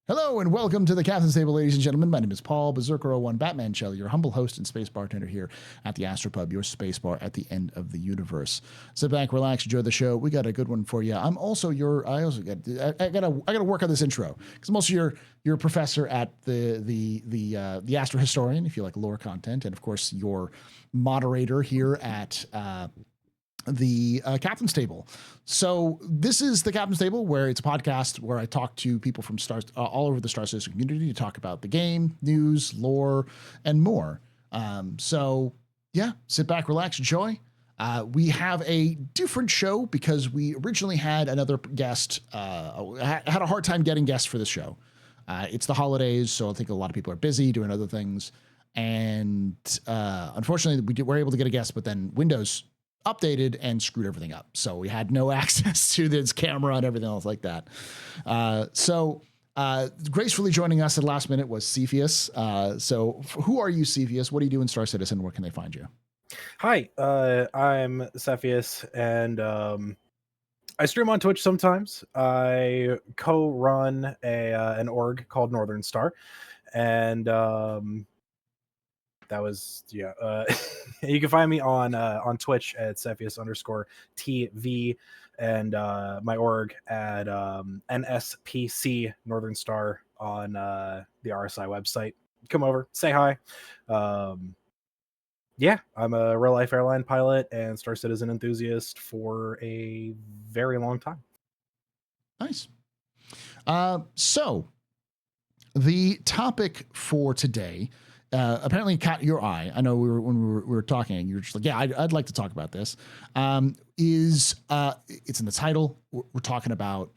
Hello and welcome to the Captain's Table, ladies and gentlemen. My name is Paul Berserker01 Batman Shell, your humble host and space bartender here at the AstroPub, your space bar at the end of the universe. Sit back, relax, enjoy the show. We got a good one for you. I'm also I gotta work on this intro because I'm also your professor at the Astro Historian, if you like lore content, and of course your moderator here at the Captain's Table. So this is the Captain's Table, where it's a podcast where I talk to people from stars all over the Star Citizen community to talk about the game, news, lore, and more. So yeah, sit back, relax, enjoy. We have a different show because we originally had another guest. Had a hard time getting guests for this show. It's the holidays, so I think a lot of people are busy doing other things. And unfortunately, we were able to get a guest, but then Windows updated and screwed everything up. So we had no access to this camera and everything else like that. So gracefully joining us at the last minute was Cepheus. So who are you, Cepheus? What do you do in Star Citizen? Where can they find you? Hi, I'm Cepheus, and I stream on Twitch sometimes. I co-run an org called Northern Star, and that was you can find me on Twitch at Cepheus_TV, and my org at NSPC Northern Star on the RSI website. Come over, say hi. Yeah, I'm a real life airline pilot and Star Citizen enthusiast for a very long time. Nice. So the topic for today, apparently caught your eye. I know when we were talking, you were just like, yeah, I'd like to talk about this. It's in the title. We're talking about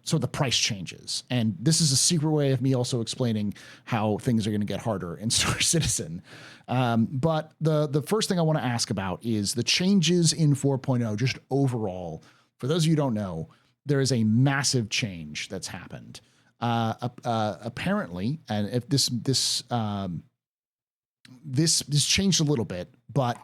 so the price changes, and this is a secret way of me also explaining how things are going to get harder in Star Citizen. But the first thing I want to ask about is the changes in 4.0, just overall. For those of you who don't know, there is a massive change that's happened. Apparently, and if this changed a little bit, but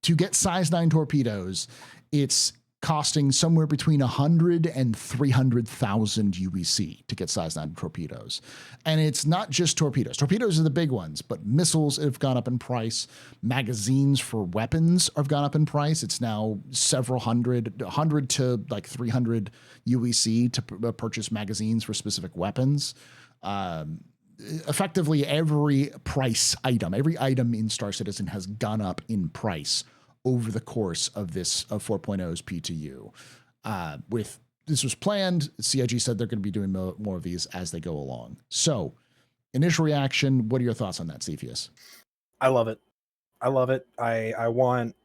to get size 9 torpedoes, it's costing somewhere between 100 and 300,000 UEC to get size 9 torpedoes. And it's not just torpedoes. Torpedoes are the big ones, but missiles have gone up in price. Magazines for weapons have gone up in price. It's now several hundred, 100 to like 300 UEC to purchase magazines for specific weapons. Effectively, every item in Star Citizen has gone up in price over the course of this 4.0's P2U. This was planned. CIG said they're going to be doing more of these as they go along. So, initial reaction, what are your thoughts on that, Cepheus? I love it. I want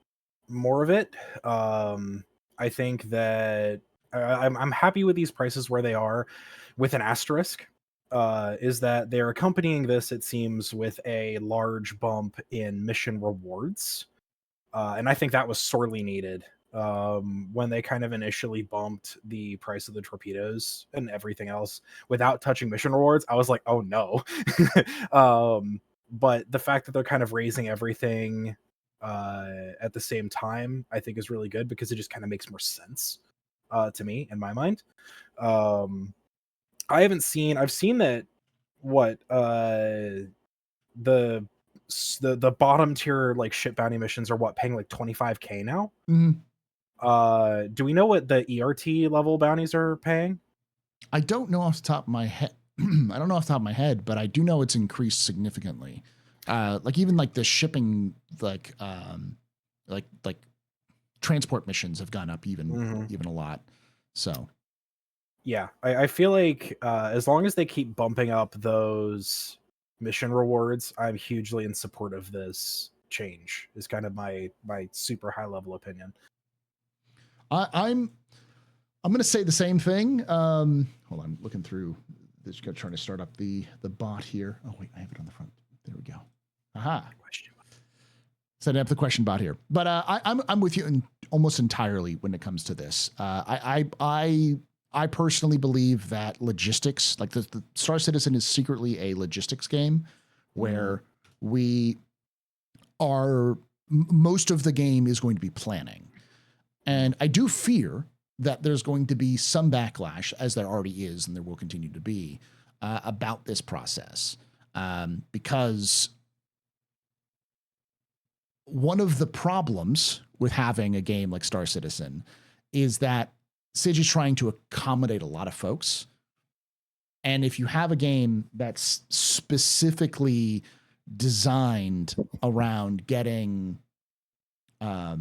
more of it. I think that I'm happy with these prices where they are, with an asterisk. Is that they're accompanying this, it seems, with a large bump in mission rewards. And I think that was sorely needed when they kind of initially bumped the price of the torpedoes and everything else without touching mission rewards. I was like, oh no. But the fact that they're kind of raising everything at the same time, I think is really good because it just kind of makes more sense to me in my mind. I've seen that the bottom tier like ship bounty missions are paying like 25K now. Do we know what the ERT level bounties are paying? I don't know off the top of my head. But I do know it's increased significantly. Like even like the shipping, like transport missions have gone up even a lot. So yeah, I feel like as long as they keep bumping up those mission rewards, I'm hugely in support of this change. Is kind of my super high level opinion. I'm going to say the same thing. Hold on, looking through this, trying to start up the bot here. Oh wait, I have it on the front. There we go. Aha. Setting up the question bot here, but I'm with you almost entirely when it comes to this. I personally believe that logistics, like the Star Citizen, is secretly a logistics game where most of the game is going to be planning. And I do fear that there's going to be some backlash, as there already is, and there will continue to be, about this process, because one of the problems with having a game like Star Citizen is that Sage is trying to accommodate a lot of folks. And if you have a game that's specifically designed around getting a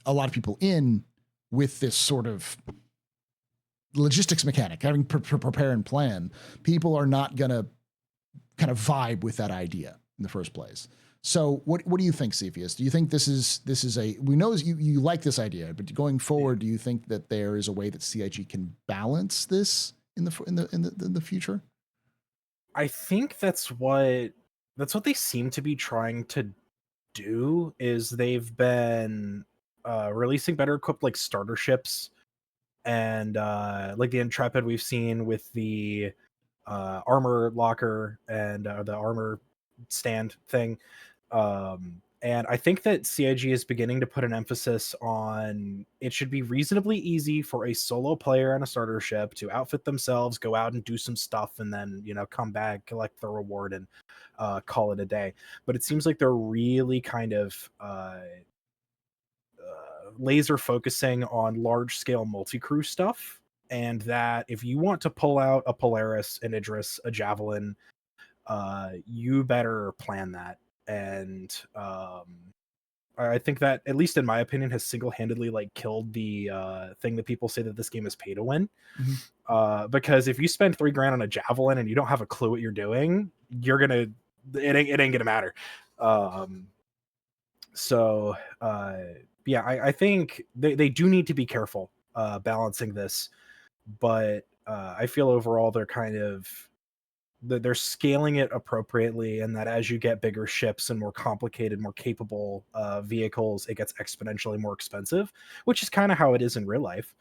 lot of people in with this sort of logistics mechanic, having prepare and plan, people are not going to kind of vibe with that idea in the first place. So what do you think, Cepheus? Do you think this is a, we know you like this idea, but going forward, do you think that there is a way that CIG can balance this in the future? I think that's what they seem to be trying to do. Is they've been releasing better equipped like starter ships, and like the Intrepid we've seen with the armor locker and the armor stand thing. And I think that CIG is beginning to put an emphasis on it should be reasonably easy for a solo player on a starter ship to outfit themselves, go out and do some stuff, and then, you know, come back, collect the reward, and call it a day. But it seems like they're really kind of laser focusing on large scale multi-crew stuff. And that if you want to pull out a Polaris, an Idris, a Javelin, you better plan that. And I think that, at least in my opinion, has single-handedly like killed the thing that people say that this game is pay to win. Mm-hmm. Because if you spend $3,000 on a Javelin and you don't have a clue what you're doing, it ain't gonna matter. So yeah, I think they do need to be careful balancing this, but I feel overall they're scaling it appropriately, and that as you get bigger ships and more complicated, more capable vehicles, it gets exponentially more expensive, which is kind of how it is in real life.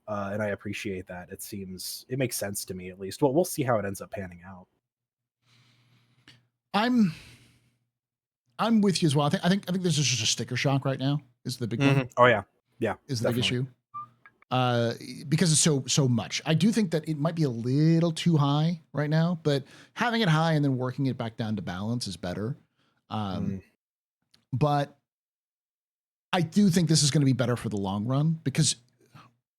And I appreciate that. It makes sense to me, at least. Well, we'll see how it ends up panning out. I'm with you as well. I think this is just a sticker shock right now. Is the big one? Oh yeah, is the big issue. Because it's so much. I do think that it might be a little too high right now, but having it high and then working it back down to balance is better. But I do think this is going to be better for the long run, because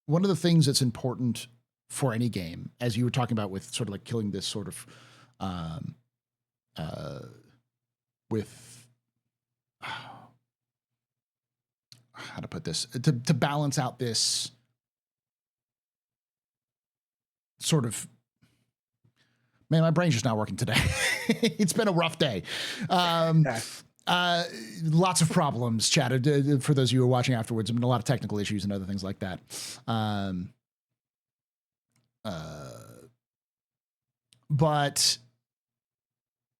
one of the things that's important for any game, as you were talking about with sort of like killing this sort of with how to put this, to balance out this sort of, man, my brain's just not working today. It's been a rough day. Lots of problems, Chad. For those of you who are watching afterwards, there have been a lot of technical issues and other things like that. But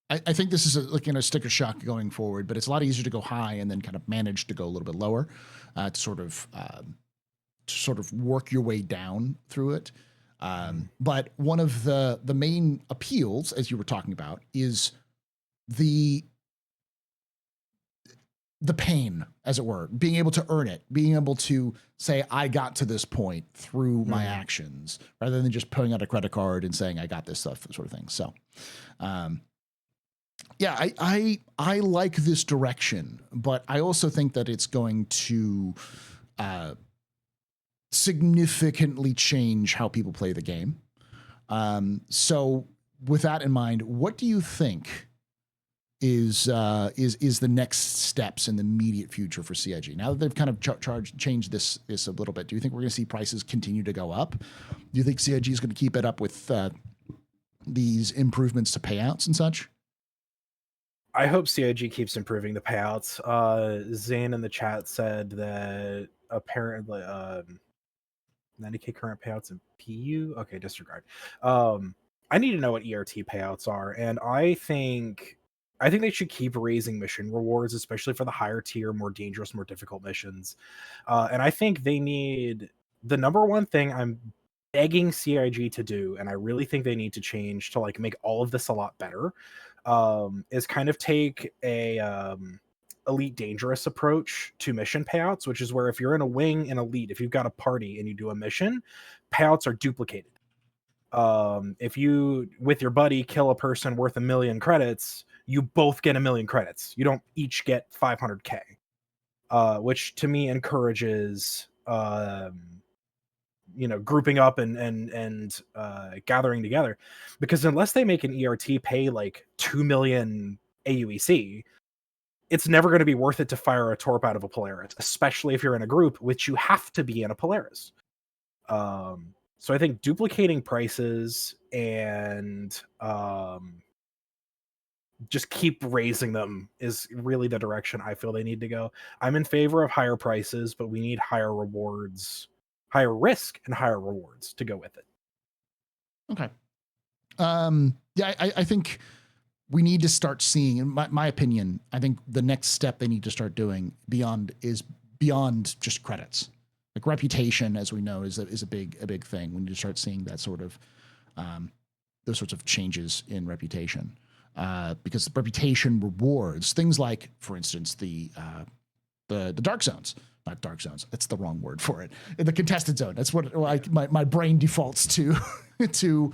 I think this is a sticker shock going forward, but it's a lot easier to go high and then kind of manage to go a little bit lower, to sort of work your way down through it. But one of the main appeals, as you were talking about, is the pain, as it were, being able to earn it, being able to say, I got to this point through my actions, rather than just pulling out a credit card and saying, I got this stuff, sort of thing. So, yeah, I like this direction, but I also think that it's going to significantly change how people play the game. So with that in mind, what do you think is the next steps in the immediate future for CIG? Now that they've kind of changed this a little bit, do you think we're going to see prices continue to go up? Do you think CIG is going to keep it up with these improvements to payouts and such? I hope CIG keeps improving the payouts. Zane in the chat said that apparently 90K current payouts in PU. Okay, disregard. I need to know what ERT payouts are, and I think they should keep raising mission rewards, especially for the higher tier, more dangerous, more difficult missions. And I think they need, the number one thing I'm begging CIG to do, and I really think they need to change to like make all of this a lot better, is kind of take a Elite Dangerous approach to mission payouts, which is where if you're in a wing in Elite, if you've got a party and you do a mission, payouts are duplicated. If you with your buddy kill a person worth 1,000,000 credits, you both get 1,000,000 credits. You don't each get 500K, which to me encourages grouping up and gathering together, because unless they make an ERT pay like 2 million AUEC, it's never going to be worth it to fire a torp out of a Polaris, especially if you're in a group, which you have to be in a Polaris. So I think duplicating prices and just keep raising them is really the direction I feel they need to go. I'm in favor of higher prices, but we need higher rewards, higher risk and higher rewards to go with it. Okay. Yeah, I think we need to start seeing, in my opinion, I think the next step they need to start doing beyond just credits. Like reputation, as we know, is a big thing. We need to start seeing that sort of those sorts of changes in reputation, because reputation rewards things like, for instance, the dark zones. Not dark zones. That's the wrong word for it. The contested zone. That's what my brain defaults to to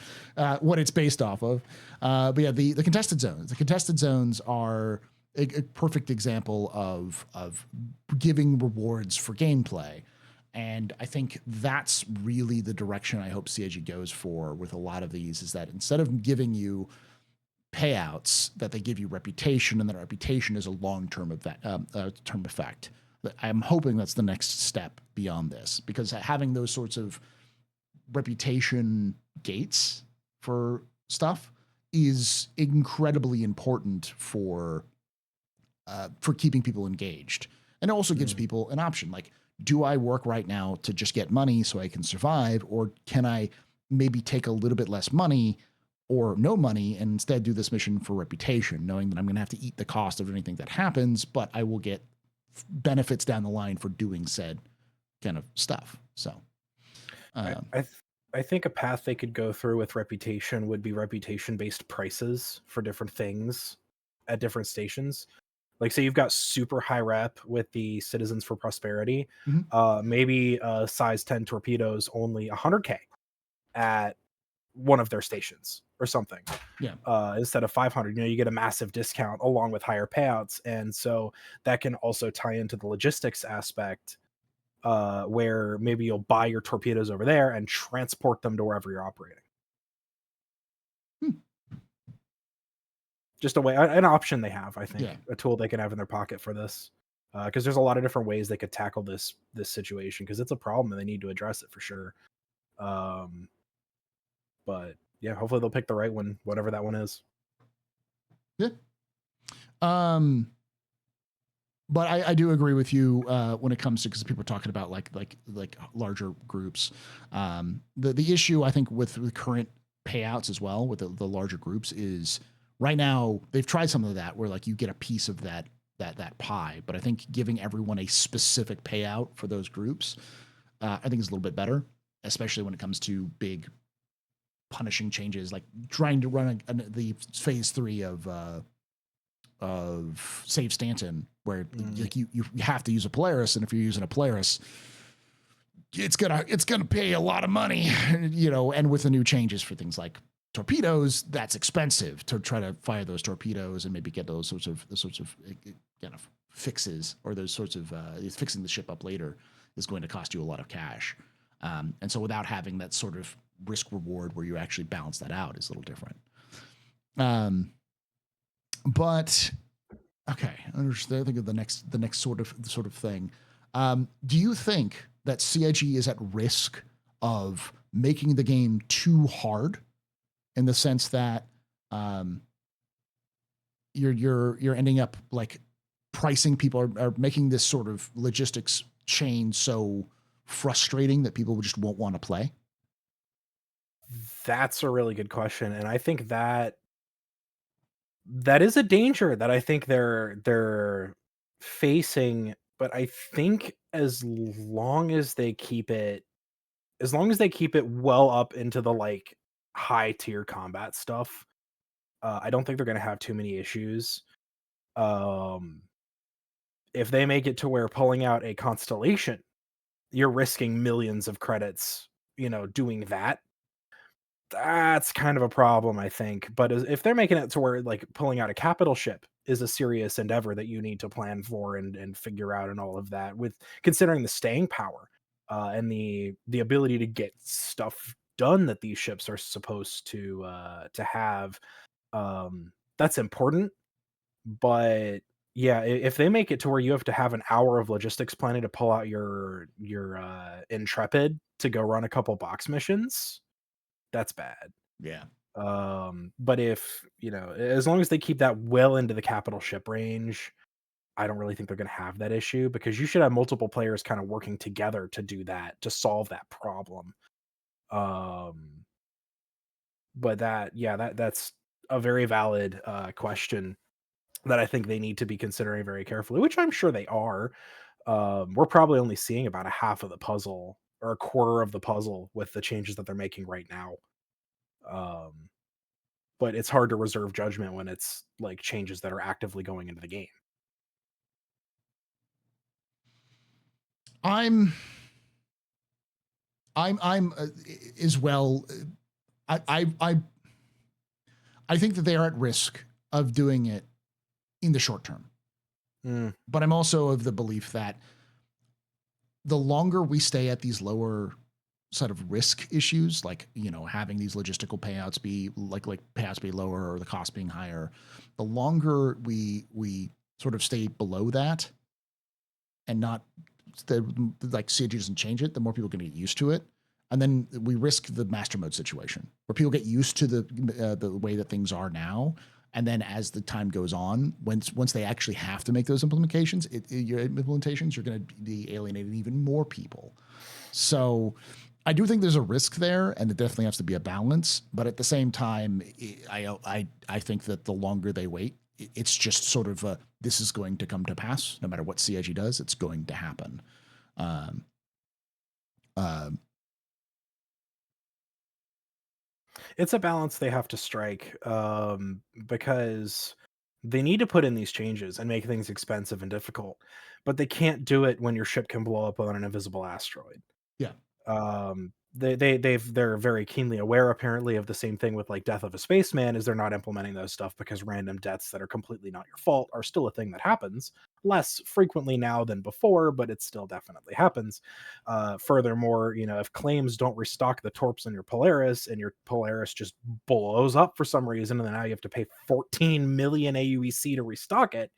what it's based off of. But yeah, the contested zones. The contested zones are a perfect example of giving rewards for gameplay. And I think that's really the direction I hope CIG goes for with a lot of these, is that instead of giving you payouts, that they give you reputation, and that reputation is a long-term effect. I'm hoping that's the next step beyond this, because having those sorts of reputation gates for stuff is incredibly important for keeping people engaged. And it also gives people an option. Like, do I work right now to just get money so I can survive? Or can I maybe take a little bit less money or no money and instead do this mission for reputation, knowing that I'm going to have to eat the cost of anything that happens, but I will get benefits down the line for doing said kind of stuff. So I think a path they could go through with reputation would be reputation-based prices for different things at different stations. Like, say you've got super high rep with the Citizens for Prosperity, maybe size 10 torpedoes only 100K at one of their stations or something. Yeah. Instead of 500, you get a massive discount along with higher payouts. And so that can also tie into the logistics aspect, where maybe you'll buy your torpedoes over there and transport them to wherever you're operating. Just an option they have, I think, a tool they can have in their pocket for this. Because there's a lot of different ways they could tackle this situation, because it's a problem and they need to address it for sure. But yeah, hopefully they'll pick the right one, whatever that one is. Yeah. But I do agree with you when it comes to, because people are talking about like larger groups. The issue I think with current payouts as well with the larger groups is, right now they've tried some of that where like you get a piece of that pie, but I think giving everyone a specific payout for those groups, I think is a little bit better, especially when it comes to big punishing changes, like trying to run the phase 3 of Save Stanton, where like you have to use a Polaris, and if you're using a Polaris, it's gonna pay a lot of money, and with the new changes for things like torpedoes, that's expensive to try to fire those torpedoes and maybe get those sorts of kind of fixes, or those sorts of fixing the ship up later is going to cost you a lot of cash. And so without having that sort of risk reward where you actually balance that out is a little different. But okay, I understand. I think of the next sort of thing. Do you think that CIG is at risk of making the game too hard, in the sense that you're ending up like pricing people, are making this sort of logistics chain so frustrating that people just won't want to play? That's a really good question, and I think that is a danger that I think they're facing. But I think as long as they keep it well up into the like high tier combat stuff, I don't think they're going to have too many issues. If they make it to where pulling out a constellation, you're risking millions of credits, doing that, that's kind of a problem, I think. But if they're making it to where like pulling out a capital ship is a serious endeavor that you need to plan for and figure out and all of that, with considering the staying power and the ability to get stuff done that these ships are supposed to have, that's important. But yeah, if they make it to where you have to have an hour of logistics planning to pull out your Intrepid to go run a couple box missions, that's bad. Yeah. But if, as long as they keep that well into the capital ship range, I don't really think they're going to have that issue, because you should have multiple players kind of working together to do that, to solve that problem. Um, but that's a very valid question that I think they need to be considering very carefully, which I'm sure they are. We're probably only seeing about a half of the puzzle or a quarter of the puzzle with the changes that they're making right now. Um, but it's hard to reserve judgment when it's like changes that are actively going into the game. I'm I'm as well. I I I I think that they are at risk of doing it in the short term, Mm, but I'm also of the belief that the longer we stay at these lower sort of risk issues, like having these logistical payouts be like payouts be lower or the cost being higher, the longer we sort of stay below that and not like CG doesn't change it, the more people are going to get used to it. And then we risk the master mode situation where people get used to the way that things are now. And then as the time goes on, once they actually have to make those implementations, you're going to be alienating even more people. So I do think there's a risk there, and it definitely has to be a balance. But at the same time, I think that the longer they wait, it's just sort of this is going to come to pass. No matter what CIG does, it's going to happen. Um, uh, it's a balance they have to strike, because they need to put in these changes and make things expensive and difficult, but they can't do it when your ship can blow up on an invisible asteroid. yeah, They're very keenly aware, apparently, of the same thing with like death of a spaceman, is they're not implementing those stuff because random deaths that are completely not your fault are still a thing that happens less frequently now than before, but it still definitely happens. Furthermore, if claims don't restock the torps on your Polaris and your Polaris just blows up for some reason, and then now you have to pay 14 million AUEC to restock it,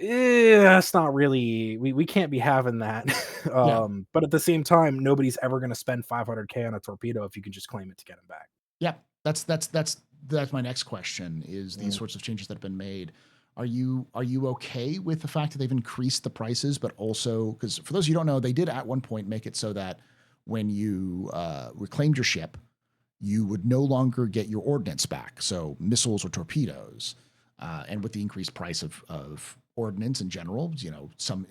yeah, that's not really, we can't be having that. yeah, But at the same time, nobody's ever going to spend 500K on a torpedo if you can just claim it to get them back. yeah. That's my next question: is these Mm. sorts of changes that have been made. Are you okay with the fact that they've increased the prices, but also because for those of you who don't know, they did at one point make it so that when you reclaimed your ship, you would no longer get your ordnance back, so missiles or torpedoes. And with the increased price of ordnance in general,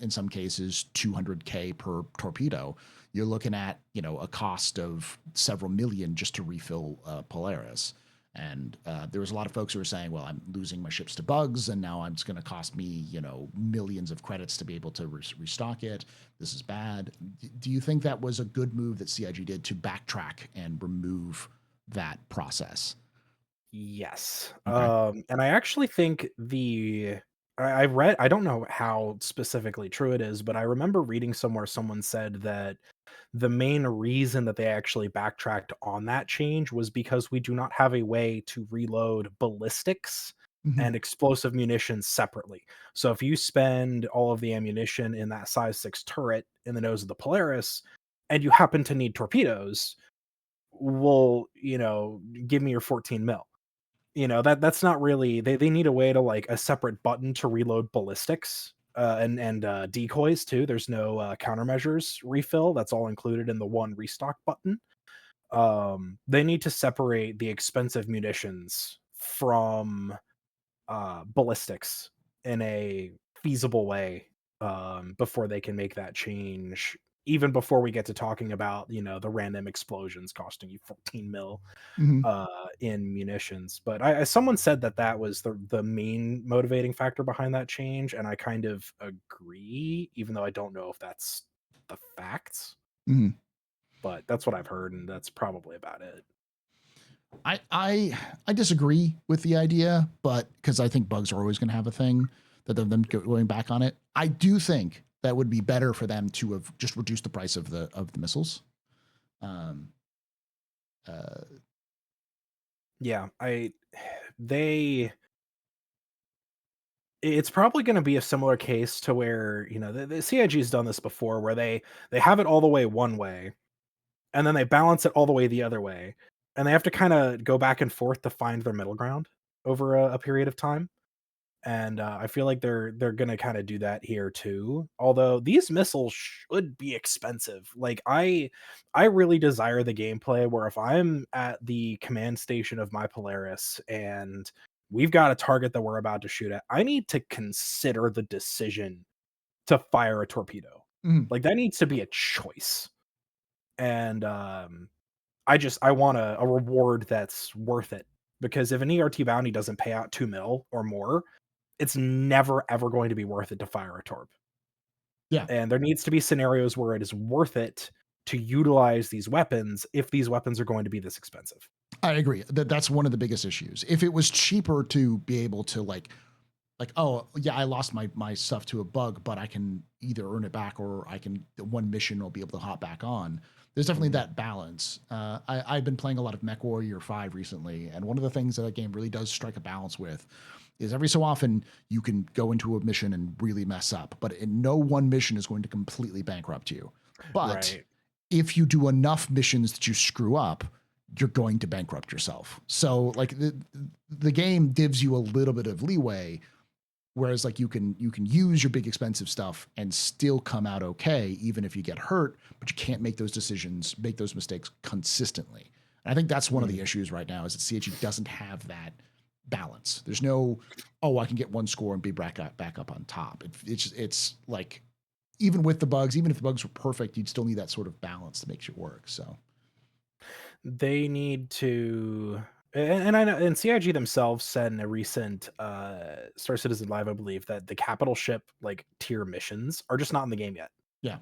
in some cases 200K per torpedo, you're looking at a cost of several million just to refill Polaris. And there was a lot of folks who were saying, "Well, I'm losing my ships to bugs, and now it's going to cost me, millions of credits to be able to restock it. This is bad." Do you think that was a good move that CIG did to backtrack and remove that process? Yes. Okay. And I actually think I read, I don't know how specifically true it is, but I remember reading somewhere someone said that the main reason that they actually backtracked on that change was because we do not have a way to reload ballistics Mm-hmm. and explosive munitions separately. So if you spend all of the ammunition in that size 6 turret in the nose of the Polaris and you happen to need torpedoes, well, give me your 14 mil. That's not really, they need a way to like a separate button to reload ballistics, and decoys too. There's no countermeasures refill. That's all included in the one restock button. They need to separate the expensive munitions from ballistics in a feasible way, before they can make that change even before we get to talking about, the random explosions costing you 14 mil Hmm. in munitions. But someone said that was the main motivating factor behind that change, and I kind of agree, even though I don't know if that's the facts. Hmm. But that's what I've heard, and that's probably about it. I disagree with the idea, but because I think bugs are always going to have a thing that them going back on it. I do think that would be better for them to have just reduced the price of the missiles. Um, uh, Yeah, they it's probably going to be a similar case to where, the CIG's done this before, where they have it all the way one way, and then they balance it all the way the other way, and they have to kind of go back and forth to find their middle ground over a period of time. And I feel like they're gonna kind of do that here too. Although these missiles should be expensive. Like I really desire the gameplay where if I'm at the command station of my Polaris and we've got a target that we're about to shoot at, I need to consider the decision to fire a torpedo. mhm. Like that needs to be a choice. And I want a reward that's worth it. Because if an ERT bounty doesn't pay out 2 mil or more, it's never ever going to be worth it to fire a torp. Yeah, And there needs to be scenarios where it is worth it to utilize these weapons if these weapons are going to be this expensive. I agree. That's one of the biggest issues. If it was cheaper to be able to like oh yeah, I lost my stuff to a bug, but I can either earn it back or I can one mission will be able to hop back on. There's definitely Mhm. that balance. I've been playing a lot of Mech Warrior 5 recently, and one of the things that game really does strike a balance with is every so often you can go into a mission and really mess up, but in no one mission is going to completely bankrupt you. But Right. if you do enough missions that you screw up, you're going to bankrupt yourself. So like the game gives you a little bit of leeway, whereas like you can use your big expensive stuff and still come out okay even if you get hurt, but you can't make those decisions, make those mistakes consistently. And I think that's one of the Mm. issues right now is that CHE doesn't have that balance. There's no, oh, I can get one score and be back up on top. It's like even with the bugs, even if the bugs were perfect, you'd still need that sort of balance to make it work. So They need to, and I know, and CIG themselves said in a recent Star Citizen Live, I believe, that the capital ship like tier missions are just not in the game yet. yeah.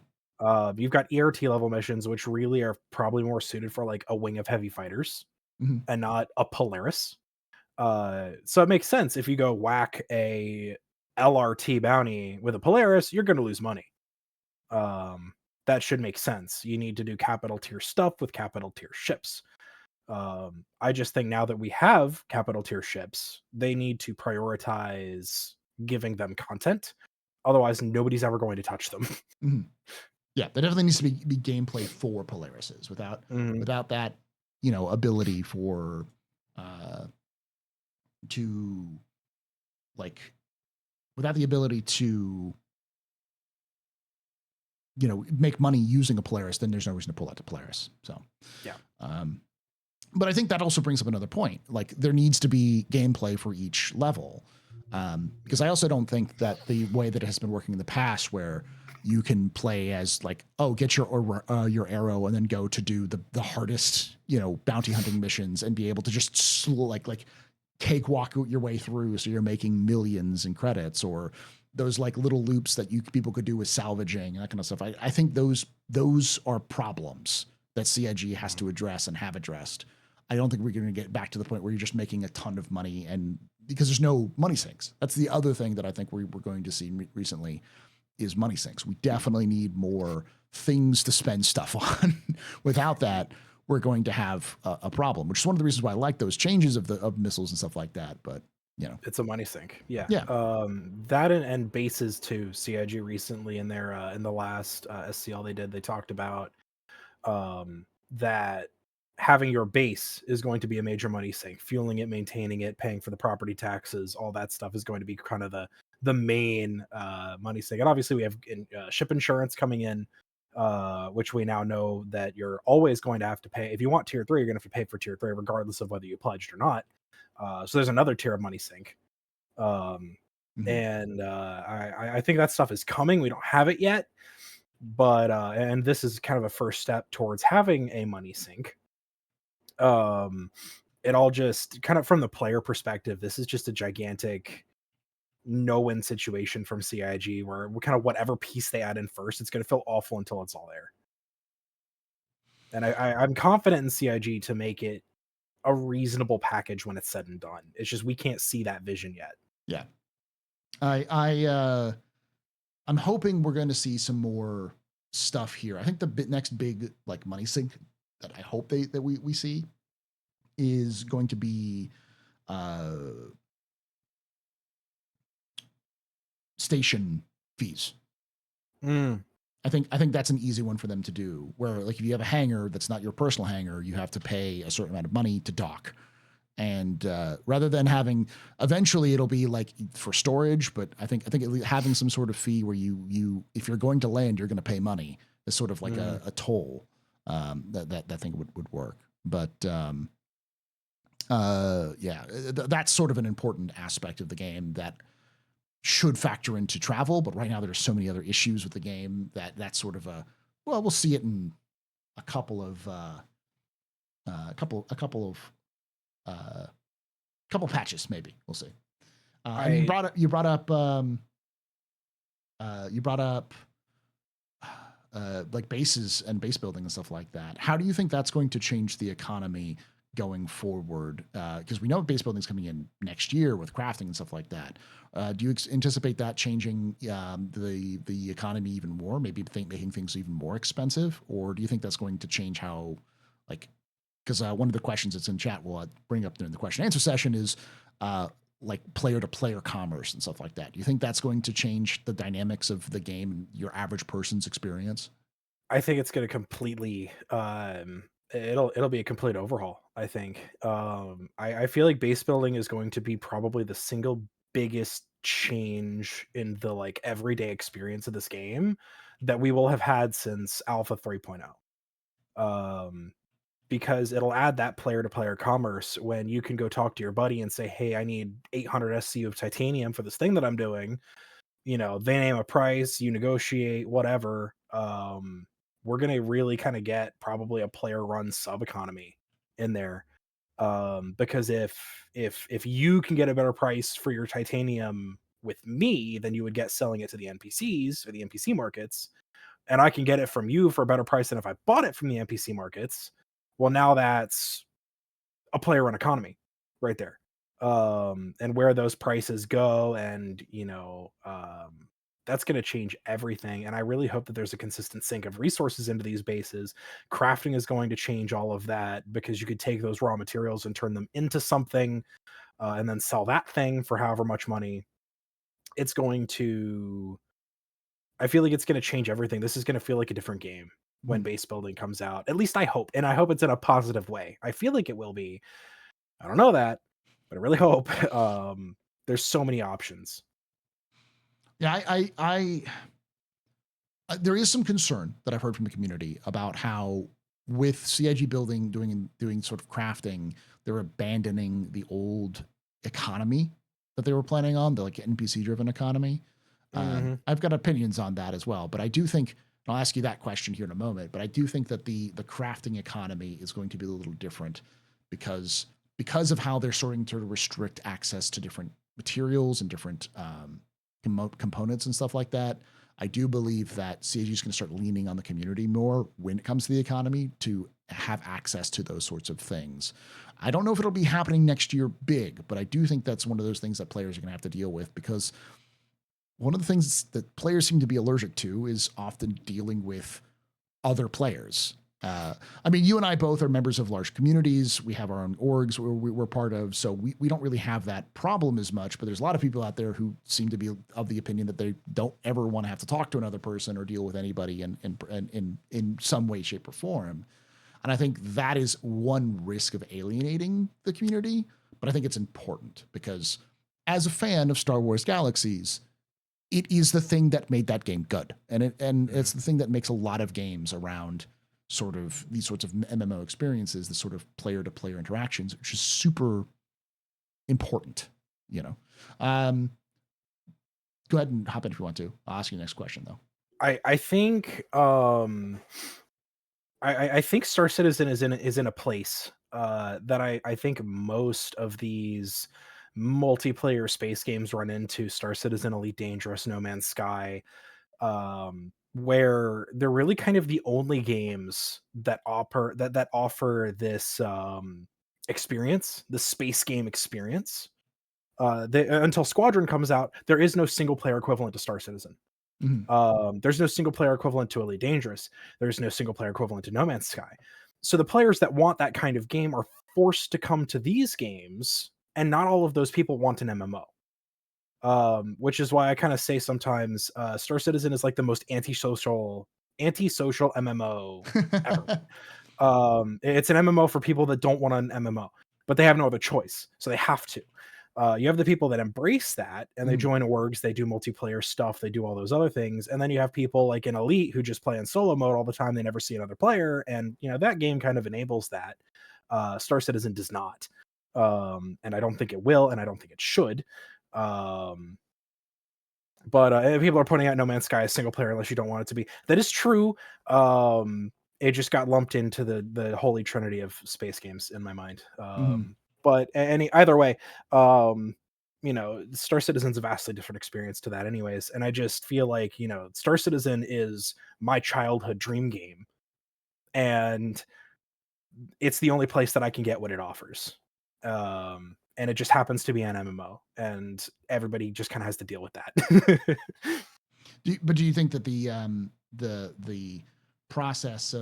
You've got ERT level missions, which really are probably more suited for like a wing of heavy fighters Mm-hmm. and not a Polaris. So it makes sense if you go whack a LRT bounty with a Polaris, you're going to lose money. Um, that should make sense. You need to do capital tier stuff with capital tier ships. I just think now that we have capital tier ships, they need to prioritize giving them content. Otherwise, nobody's ever going to touch them. Mm-hmm. Yeah, there definitely needs to be gameplay for Polarises. Mhm. Without that, ability for uh to like without the ability to make money using a Polaris, then there's no reason to pull out the Polaris. So, Yeah. um, but I think that also brings up another point. Like there needs to be gameplay for each level, because I also don't think that the way that it has been working in the past, where you can play as like, oh, get your arrow and then go to do the hardest bounty hunting missions and be able to just like cakewalk your way through, so you're making millions in credits, or those like little loops that people could do with salvaging and that kind of stuff. I think those are problems that CIG has to address and have addressed. I don't think we're going to get back to the point where you're just making a ton of money, and because there's no money sinks. That's the other thing that I think we're going to see recently is money sinks. We definitely need more things to spend stuff on. Without that, we're going to have a problem, which is one of the reasons why I like those changes of missiles and stuff like that. But It's a money sink. Yeah. yeah. That and bases too. CIG recently in their in the last SCL they did, they talked about that having your base is going to be a major money sink. Fueling it, maintaining it, paying for the property taxes, all that stuff is going to be kind of the main money sink. And obviously we have ship insurance coming in, which we now know that you're always going to have to pay. If you want tier 3, you're going to have to pay for tier 3 regardless of whether you pledged or not. So there's another tier of money sink. Um, Mhm. and I think that stuff is coming. We don't have it yet. But and this is kind of a first step towards having a money sink. Um, it all just kind of from the player perspective, this is just a gigantic no-win situation from CIG where kind of whatever piece they add in first, it's going to feel awful until it's all there. And I'm confident in CIG to make it a reasonable package when it's said and done. It's just we can't see that vision yet. Yeah. I'm hoping we're going to see some more stuff here. I think the next big like money sink that I hope that we see is going to be uh, station fees. Mm. I think that's an easy one for them to do. Where like if you have a hangar that's not your personal hangar, you have to pay a certain amount of money to dock. And rather than having, eventually it'll be like for storage, but I think having some sort of fee where you if you're going to land, you're going to pay money is sort of like a toll that thing would work. But that's sort of an important aspect of the game that should factor into travel. But right now there's so many other issues with the game that's sort of we'll see it in a couple of couple patches, maybe we'll see. And you brought up like bases and base building and stuff like that. How do you think that's going to change the economy going forward? Because we know base building is coming in next year with crafting and stuff like that. Do you anticipate that changing the economy even more? Maybe making things even more expensive, or do you think that's going to change how like? Because one of the questions that's in chat we'll bring up during the question answer session is like player to player commerce and stuff like that. Do you think that's going to change the dynamics of the game and your average person's experience? I think it's going to completely it'll be a complete overhaul. I think I feel like base building is going to be probably the single biggest change in the like everyday experience of this game that we will have had since Alpha 3.0. Because it'll add that player to player commerce when you can go talk to your buddy and say, "Hey, I need 800 SCU of titanium for this thing that I'm doing." You know, they name a price, you negotiate, whatever. We're gonna really kind of get probably a player run sub economy in there. Because if you can get a better price for your titanium with me than you would get selling it to the NPCs or the NPC markets, and I can get it from you for a better price than if I bought it from the NPC markets, well, now that's a player run economy right there. And where those prices go, and that's going to change everything. And I really hope that there's a consistent sink of resources into these bases. Crafting is going to change all of that because you could take those raw materials and turn them into something, and then sell that thing for however much money. It's going to I feel like it's going to change everything. This is going to feel like a different game when base building comes out. At least I hope, and I hope it's in a positive way. I feel like it will be. I don't know that, but I really hope. There's so many options. Yeah, there is some concern that I've heard from the community about how with CIG building doing sort of crafting, they're abandoning the old economy that they were planning on, the like NPC driven economy. I've got opinions on that as well, but I do think I'll ask you that question here in a moment. But I do think that the crafting economy is going to be a little different because of how they're starting to restrict access to different materials and different components and stuff like that. I do believe that CIG is going to start leaning on the community more when it comes to the economy to have access to those sorts of things. I don't know if it'll be happening next year big, but I do think that's one of those things that players are going to have to deal with because one of the things that players seem to be allergic to is often dealing with other players. I mean, you and I both are members of large communities. We have our own orgs we're part of, so we don't really have that problem as much. But there's a lot of people out there who seem to be of the opinion that they don't ever want to have to talk to another person or deal with anybody in some way, shape, or form. And I think that is one risk of alienating the community. But I think it's important because as a fan of Star Wars Galaxies, it is the thing that made that game good. And it's the thing that makes a lot of games around sort of these sorts of MMO experiences, the sort of player to player interactions, which is super important, you know. Go ahead and hop in if you want to. I'll ask you the next question though. I think I think Star Citizen is in a place that I think most of these multiplayer space games run into. Star Citizen, Elite Dangerous, No Man's Sky, where they're really kind of the only games that offer this experience, the space game experience. Until Squadron comes out, there is no single player equivalent to Star Citizen. Mhm. There's no single player equivalent to Elite Dangerous. There's no single player equivalent to No Man's Sky. So the players that want that kind of game are forced to come to these games, and not all of those people want an MMO. Which is why I kind of say sometimes Star Citizen is like the most antisocial MMO ever. It's an MMO for people that don't want an MMO, but they have no other choice, so they have to. You have the people that embrace that and they Mhm. join orgs, they do multiplayer stuff, they do all those other things, and then you have people like in Elite who just play in solo mode all the time. They never see another player, and that game kind of enables that. Star Citizen does not, and I don't think it will, and I don't think it should. Um, but people are pointing out No Man's Sky is single player unless you don't want it to be. That is true. It just got lumped into the holy trinity of space games in my mind. Mhm. But either way, um, Star Citizen's a vastly different experience to that, anyways. And I just feel like Star Citizen is my childhood dream game, and it's the only place that I can get what it offers. And it just happens to be an MMO, and everybody just kind of has to deal with that. But do you think that the process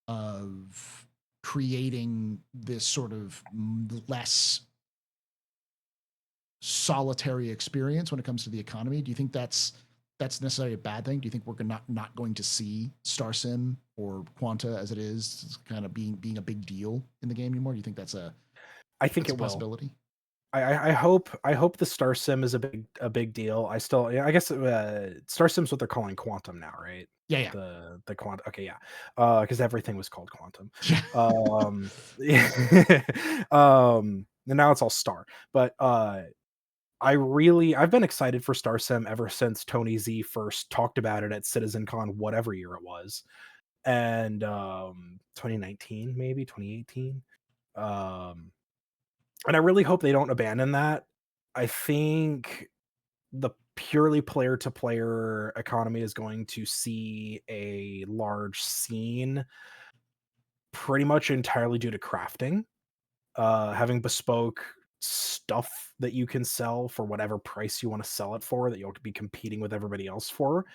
of creating this sort of less solitary experience when it comes to the economy, do you think that's necessarily a bad thing? Do you think we're not going to see Star Sim or Quanta as it is kind of being a big deal in the game anymore? Do you think I think that's a it will. possibility? I hope the Star Sim is a big deal. Yeah, I guess Star Sim's what they're calling Quantum now, right? Yeah, yeah, The Quantum. Okay, yeah, because everything was called Quantum. yeah. Yeah. And now it's all Star. But I've been excited for Star Sim ever since Tony Z first talked about it at CitizenCon, whatever year it was, and 2019, maybe 2018. Um, and I really hope they don't abandon that. I think the purely player to player economy is going to see a large scene pretty much entirely due to crafting, having bespoke stuff that you can sell for whatever price you want to sell it for, that you'll be competing with everybody else for.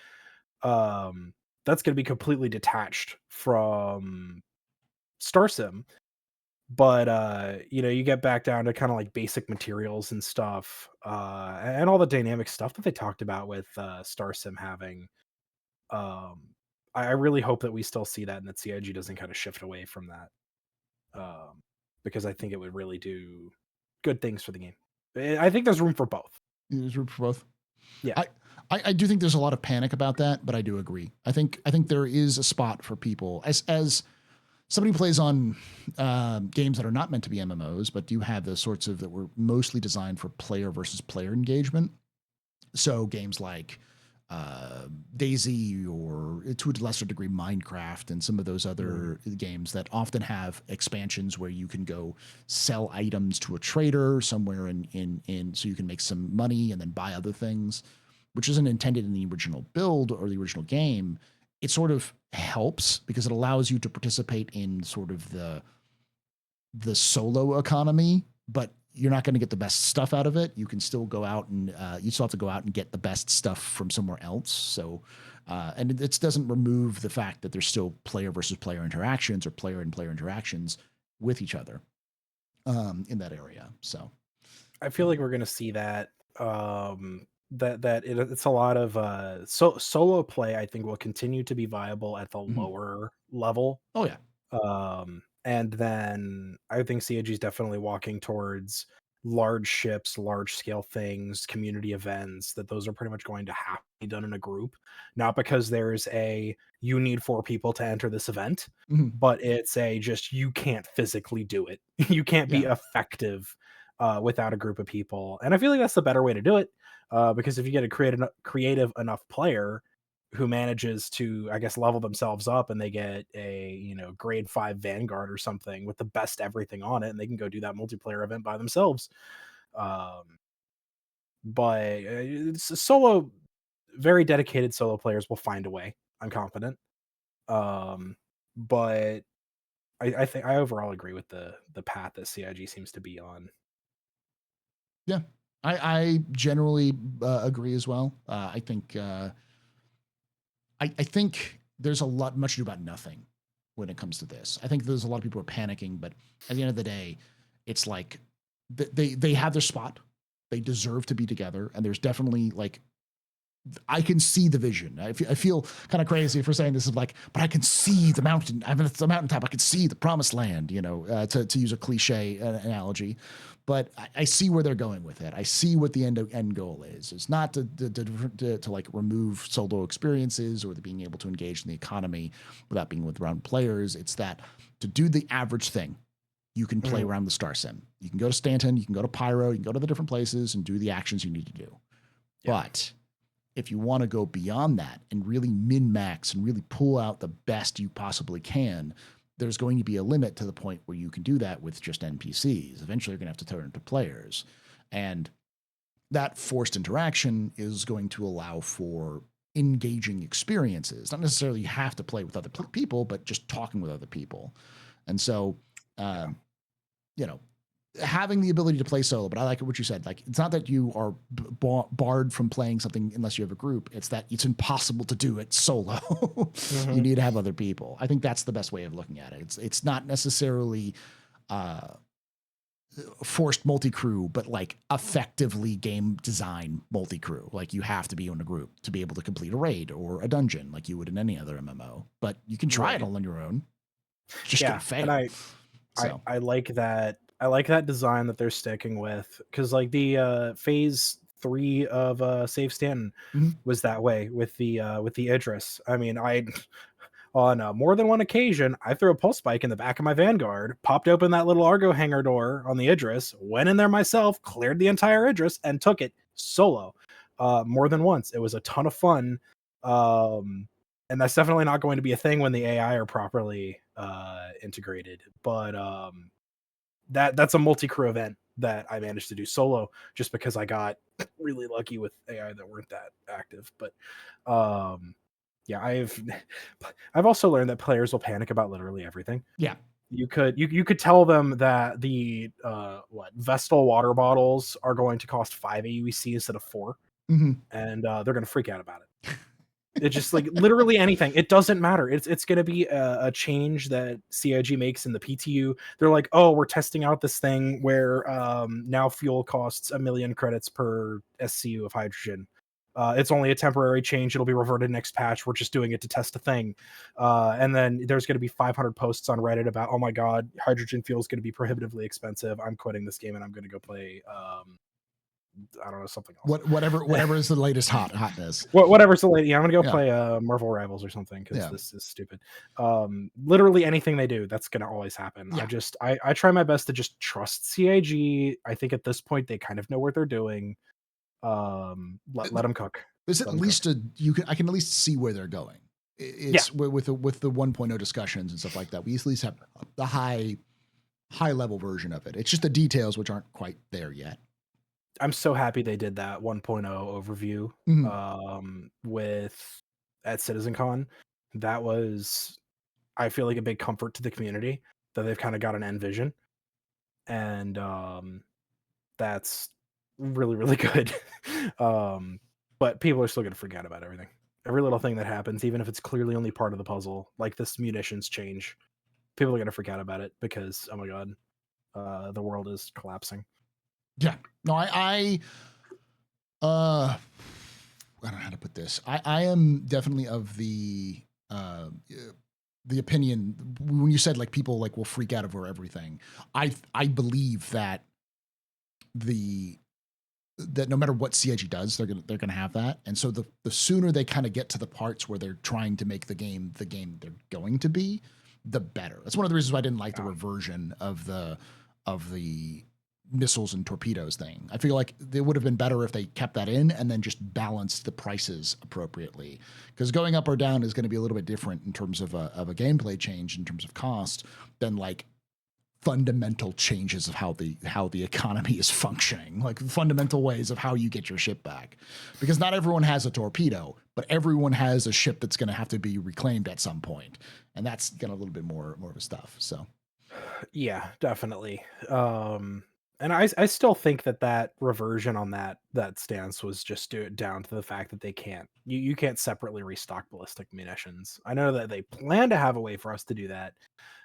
Um, that's going to be completely detached from Star Sim. But you get back down to kind of like basic materials and stuff, and all the dynamic stuff that they talked about with Star Sim having. um I really hope that we still see that and that CIG doesn't kind of shift away from that, um because I think it would really do good things for the game. I think there's room for both. There's room for both. Yeah. I, I do think there's a lot of panic about that, but I do agree. I think there is a spot for people as somebody who plays on games that are not meant to be MMOs, but do have the sorts of that were mostly designed for player versus player engagement. So games like Daisy or to a lesser degree Minecraft and some of those Mm. other games that often have expansions where you can go sell items to a trader somewhere in so you can make some money and then buy other things, which isn't intended in the original build or the original game. It sort of helps because it allows you to participate in sort of the solo economy, but you're not going to get the best stuff out of it. You can still go out and you still have to go out and get the best stuff from somewhere else. So, and it doesn't remove the fact that there's still player versus player interactions or player and player interactions with each other in that area. So, I feel like we're gonna see that. It's a lot of solo play. I think will continue to be viable at the mhm. lower level. Oh yeah, And then I think CAG is definitely walking towards large ships, large scale things, community events, that those are pretty much going to have to be done in a group. Not because there's you need 4 people to enter this event, mhm. but it's just you can't physically do it. You can't be Yeah. effective without a group of people. And I feel like that's the better way to do it, because if you get a creative enough player who manages to, I guess, level themselves up and they get a, grade 5 Vanguard or something with the best everything on it, and they can go do that multiplayer event by themselves. Um, but solo, very dedicated solo players will find a way. I'm confident. Um, but I think I overall agree with the path that CIG seems to be on. Yeah, I generally agree as well. I think there's a lot much ado about nothing when it comes to this. I think there's a lot of people who are panicking, but at the end of the day, it's like they have their spot. They deserve to be together, and there's definitely like I can see the vision. I feel kind of crazy for saying this is like, but I can see the mountain. I mean, it's a mountaintop. I can see the promised land, to use a cliche analogy. But I see where they're going with it. I see what the end goal is. It's not to like remove solo experiences or the being able to engage in the economy without being with around players. It's that to do the average thing. You can play around the Star Sim. You can go to Stanton. You can go to Pyro. You can go to the different places and do the actions you need to do. Yeah. But if you want to go beyond that and really min-max and really pull out the best you possibly can, there's going to be a limit to the point where you can do that with just NPCs. Eventually, you're going to have to turn into players. And that forced interaction is going to allow for engaging experiences. Not necessarily you have to play with other people, but just talking with other people. And so, having the ability to play solo, but I like what you said. Like, it's not that you are barred from playing something unless you have a group. It's that it's impossible to do it solo. You need to have other people. I think that's the best way of looking at it. It's not necessarily forced multi-crew, but like effectively game design multi-crew. Like you have to be in a group to be able to complete a raid or a dungeon like you would in any other MMO. But you can try it all on your own. It's just gonna fail. And I like that. I like that design that they're sticking with, because like the phase 3 of Save Stanton was that way with the Idris. I mean, on more than one occasion, I threw a pulse spike in the back of my Vanguard, popped open that little Argo hangar door on the Idris, went in there myself, cleared the entire Idris, and took it solo. More than once. It was a ton of fun. And that's definitely not going to be a thing when the AI are properly integrated. But that's a multi-crew event that I managed to do solo just because I got really lucky with AI that weren't that active. But yeah, I've also learned that players will panic about literally everything. Yeah. You could tell them that the Vestal water bottles are going to cost 5 AUEC instead of 4, and they're going to freak out about it. It's just like literally anything. It doesn't matter. It's going to be a change that CIG makes in the PTU. They're like, oh, we're testing out this thing where now fuel costs 1 million credits per SCU of hydrogen. It's only a temporary change. It'll be reverted next patch. We're just doing it to test a thing. And then there's going to be 500 posts on Reddit about, oh my God, hydrogen fuel is going to be prohibitively expensive. I'm quitting this game and I'm going to go play I don't know, something else. Whatever is the latest hotness. Whatever's the latest. Yeah, I'm gonna go play Marvel Rivals or something because this is stupid. Literally anything they do, that's gonna always happen. Yeah. I try my best to just trust CIG. I think at this point they kind of know what they're doing. Let them cook. There's at least I can at least see where they're going. It's with the 1.0 discussions and stuff like that. We at least have the high level version of it. It's just the details which aren't quite there yet. I'm so happy they did that 1.0 overview with at CitizenCon. That was, I feel like, a big comfort to the community that they've kind of got an end vision, and that's really, really good. But people are still going to forget about everything. Every little thing that happens, even if it's clearly only part of the puzzle, like this munitions change, people are going to forget about it because, oh my God, the world is collapsing. Yeah. No, I don't know how to put this. I am definitely of the opinion when you said like people like will freak out over everything. I believe that that no matter what CIG does, they're gonna have that. And so the sooner they kind of get to the parts where they're trying to make the game they're going to be, the better. That's one of the reasons why I didn't like the reversion of the missiles and torpedoes thing. I feel like it would have been better if they kept that in and then just balanced the prices appropriately. Because going up or down is going to be a little bit different in terms of a gameplay change in terms of cost than like fundamental changes of how the economy is functioning, like fundamental ways of how you get your ship back. Because not everyone has a torpedo, but everyone has a ship that's going to have to be reclaimed at some point, and that's got a little bit more of a stuff. So Yeah, definitely. And I still think that reversion on that stance was just down to the fact that they can't you can't separately restock ballistic munitions. I know that they plan to have a way for us to do that,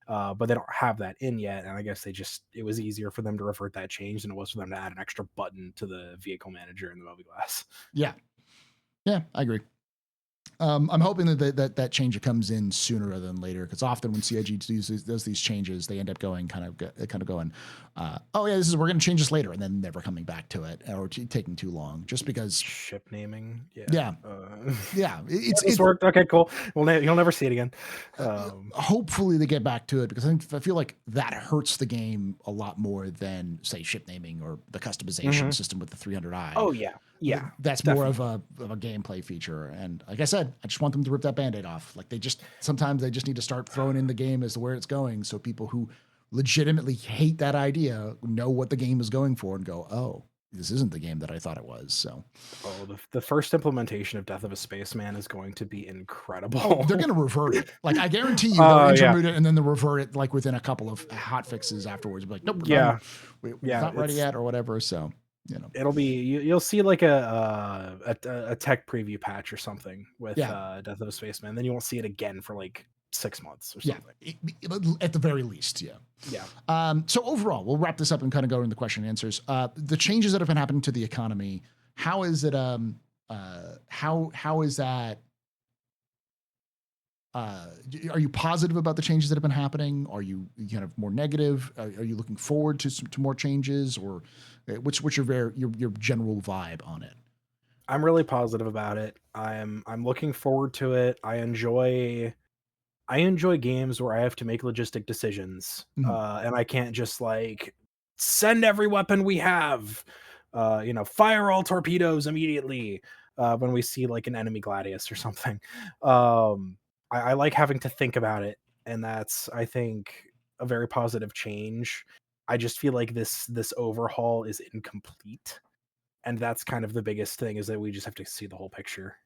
but they don't have that in yet. And I guess it was easier for them to revert that change than it was for them to add an extra button to the vehicle manager in the mobiGlas. yeah, I agree. I'm hoping that change comes in sooner rather than later, because often when CIG does these changes, they end up going kind of going, oh yeah, we're going to change this later, and then never coming back to it or taking too long, just because Ship naming, yeah, it's worked. Okay, cool. Well, you'll never see it again. Hopefully they get back to it, because I feel like that hurts the game a lot more than say ship naming or the customization system with the 300i. Oh yeah. Yeah, that's definitely more of a gameplay feature. And like I said, I just want them to rip that Band-Aid off. Like sometimes they just need to start throwing in the game as to where it's going, so people who legitimately hate that idea know what the game is going for and go, oh, this isn't the game that I thought it was. So, the first implementation of Death of a Spaceman is going to be incredible. Oh, they're going to revert it. Like, I guarantee you, they'll interlude it and then they'll revert it like within a couple of hot fixes afterwards. Be like, nope, we're not ready yet or whatever. So, it'll be you'll see like a tech preview patch or something with Death of a Spaceman. Then you won't see it again for like 6 months or something. At the very least, so overall, we'll wrap this up and kind of go into the question and answers. The changes that have been happening to the economy, how is it? How is that? Are you positive about the changes that have been happening? Are you kind of more negative? Are you looking forward to more changes, or what's your general vibe on it? I'm really positive about it. I'm looking forward to it. I enjoy games where I have to make logistic decisions, and I can't just like send every weapon we have, fire all torpedoes immediately when we see like an enemy Gladius or something. I like having to think about it, and that's, I think, a very positive change. I just feel like this overhaul is incomplete, and that's kind of the biggest thing, is that we just have to see the whole picture.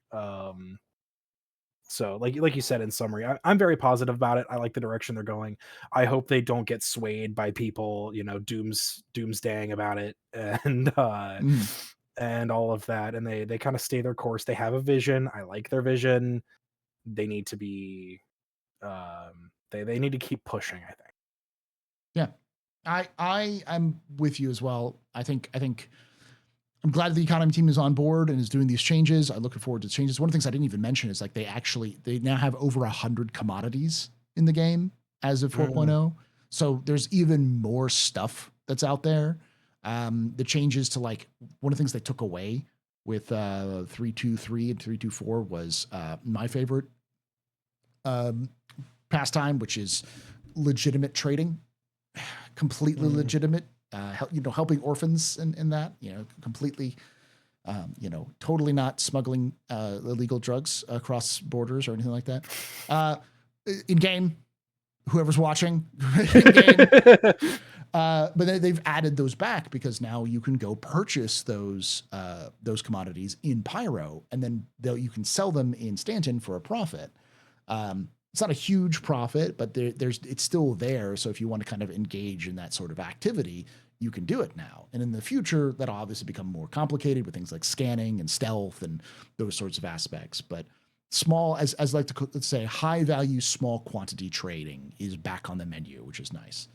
So like you said, in summary, I'm very positive about it. I like the direction they're going. I hope they don't get swayed by people, doomsdaying about it and all of that. And they kind of stay their course. They have a vision. I like their vision. They need to be they need to keep pushing, I think. Yeah. I'm with you as well. I think I'm glad the economy team is on board and is doing these changes. I'm looking forward to the changes. One of the things I didn't even mention is like they now have over 100 commodities in the game as of 4.0. So there's even more stuff that's out there. The changes to like one of the things they took away with 3.2.3 and 3.2.4 was my favorite pastime, which is legitimate trading, completely legitimate. Helping orphans in that, completely, totally not smuggling illegal drugs across borders or anything like that. In game, whoever's watching, in game. But they've added those back because now you can go purchase those commodities in Pyro, and then you can sell them in Stanton for a profit. It's not a huge profit, but it's still there. So if you want to kind of engage in that sort of activity, you can do it now. And in the future, that'll obviously become more complicated with things like scanning and stealth and those sorts of aspects. But small, as I like to say, high value, small quantity trading is back on the menu, which is nice.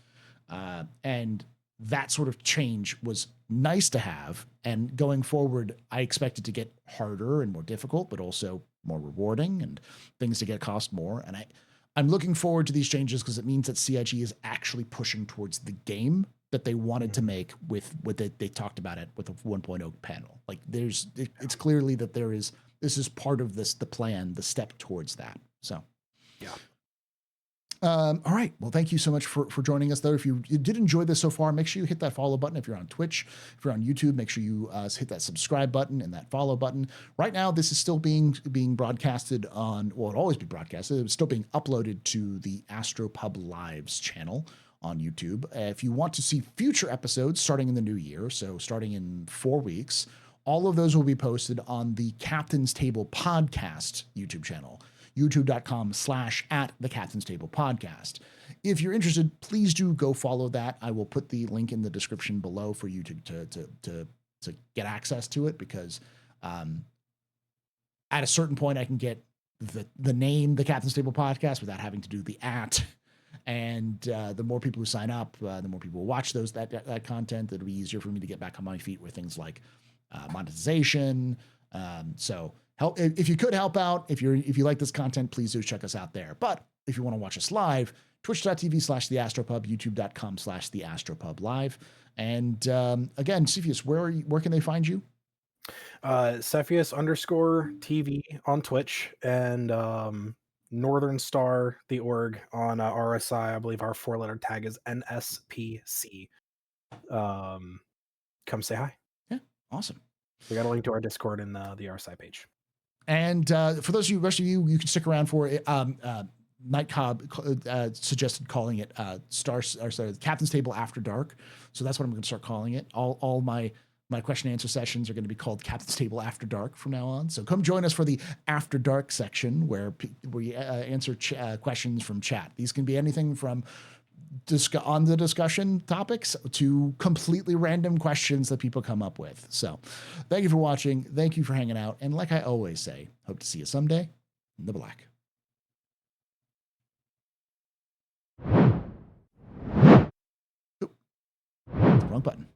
And that sort of change was nice to have. And going forward, I expect it to get harder and more difficult, but also more rewarding, and things to get cost more. And I'm looking forward to these changes because it means that CIG is actually pushing towards the game that they wanted to make with what they talked about it with the 1.0 panel. Like it's clearly that this is part of the plan, the step towards that. So, yeah. All right. Well, thank you so much for joining us, though. If you did enjoy this so far, make sure you hit that follow button. If you're on Twitch, if you're on YouTube, make sure you hit that subscribe button and that follow button. Right now, this is still being broadcasted on, well, it'll always be broadcasted. It's still being uploaded to the AstroPub Lives channel on YouTube. If you want to see future episodes starting in the new year, so starting in 4 weeks, all of those will be posted on the Captain's Table Podcast YouTube channel, youtube.com/@the Captain's Table Podcast. If you're interested, please do go follow that. I will put the link in the description below for you to get access to it, because at a certain point I can get the name, the Captain's Table Podcast, without having to do the @ and the more people who sign up, the more people who watch that content. It'll be easier for me to get back on my feet with things like monetization. So help if you could help out. If you like this content, please do check us out there. But if you want to watch us live, twitch.tv/TheAstroPub, youtube.com/TheAstroPub live. And again, Cepheus, where can they find you? Cepheus_TV on Twitch, and Northern Star the org on RSI. I believe our 4-letter tag is NSPC. Come say hi. Yeah, awesome. We got a link to our Discord in the RSI page. And for those of you, rest of you, you can stick around for it. Night Cobb suggested calling it Captain's Table After Dark. So that's what I'm going to start calling it. All my question and answer sessions are going to be called Captain's Table After Dark from now on. So come join us for the After Dark section, where we answer questions from chat. These can be anything from on the discussion topics to completely random questions that people come up with. So thank you for watching. Thank you for hanging out. And like I always say, hope to see you someday in the black. Ooh, wrong button.